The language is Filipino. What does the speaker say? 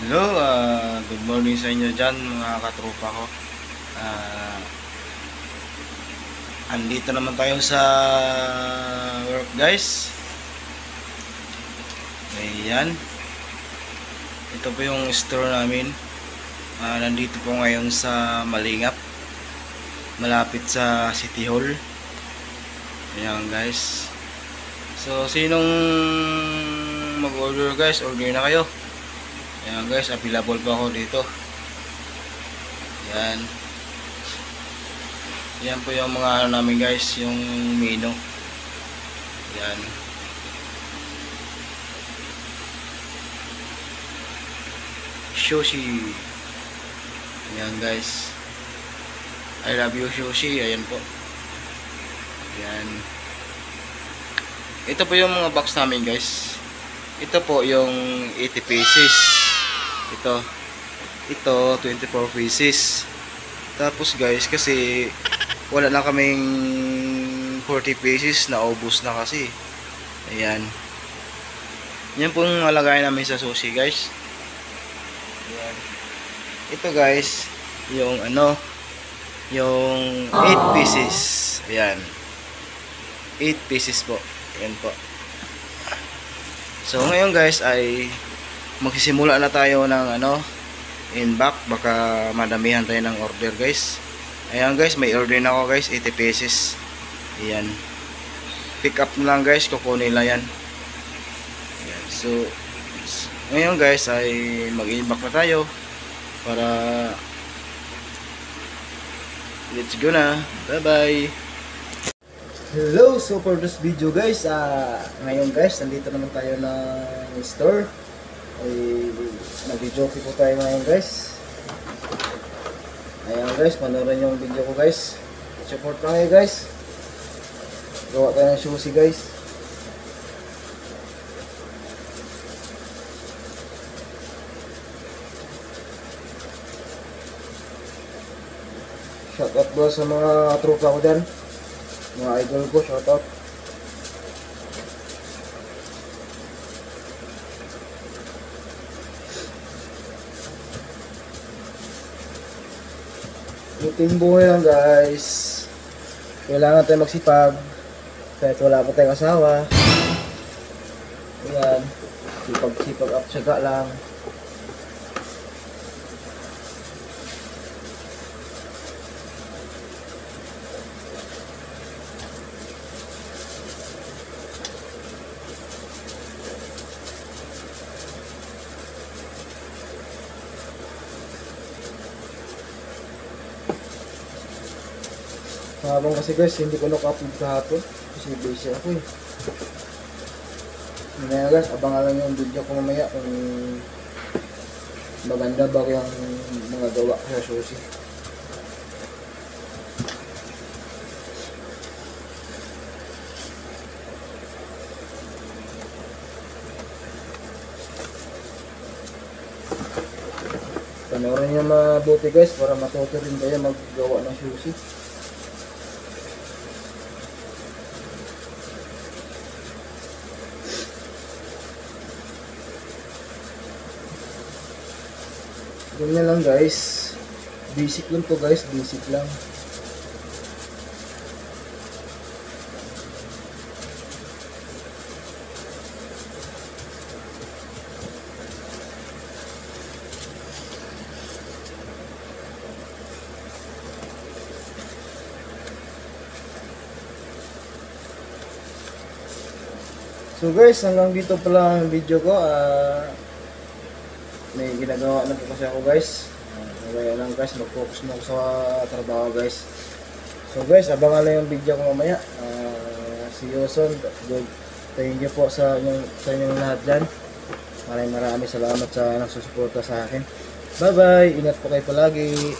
Hello, good morning sa inyo dyan mga katropa ko. Ah, Andito naman tayo sa work guys. Ayan. Ito po yung store namin. Nandito po ngayon sa Malingap. Malapit sa City Hall. Ayan guys. So, sinong mag-order guys? Order na kayo. Ayan guys, available pa ako dito. Ayan. Yan po yung mga ano namin guys, yung menu. Yan. Sushi. Yan guys. I love you sushi. Ayan po. Yan. Ito po yung mga box namin guys. Ito po yung 80 pieces. Ito 24 pieces. Tapos guys, kasi wala na kaming 40 pieces, naubos na kasi. Ayan. Yan pong malagay namin sa sushi guys. Ayan. Ito guys, yung yung 8 pieces. Ayan. 8 pieces po. Ayan po. So ngayon guys ay magsisimula na tayo ng inbox. Baka madamihan tayo ng order guys. Ayan guys, may order na ako guys, 80 pieces. Ayan. Pick up na lang guys, kukunin lang yan. Ayan. So, ngayon guys ay mag-inbox na tayo para let's go na. Bye bye. Hello, so for this video guys, ngayon guys, nandito naman tayo ng store. Ay nag-joke po tayo ngayon guys. Ayan guys, panoorin yung video ko guys. Support lang kayo guys. Gawa tayo ng sushi guys. Shout out bro sa mga tropa ko dyan. Mga idol ko, shout out. Iting buhay lang guys. Kailangan tayo magsipag kahit wala pa tayong asawa. Ayan. Sipag at syaga lang. Habang kasi guys, hindi ko naka-upload kahapon kasi busy ako eh. Mamaya guys, abangan lang yung video ko mamaya kung maganda ba yung mga gawa sa sushi. Panoorin niyo mabuti guys para matuto rin kayo maggawa ng sushi. Ganyan lang guys. Basic lang to guys, basic lang. So guys, hanggang dito pala ang video ko. May ginagawa na po kasi ako guys. Kaya lang guys, mag-focus mo ako sa trabaho guys. So guys, abangan lang yung video ko mamaya. See you soon. Good. Thank you po sa inyong lahat dyan. Maraming salamat sa nagsusuporta sa akin. Bye bye. Ingat po kayo palagi.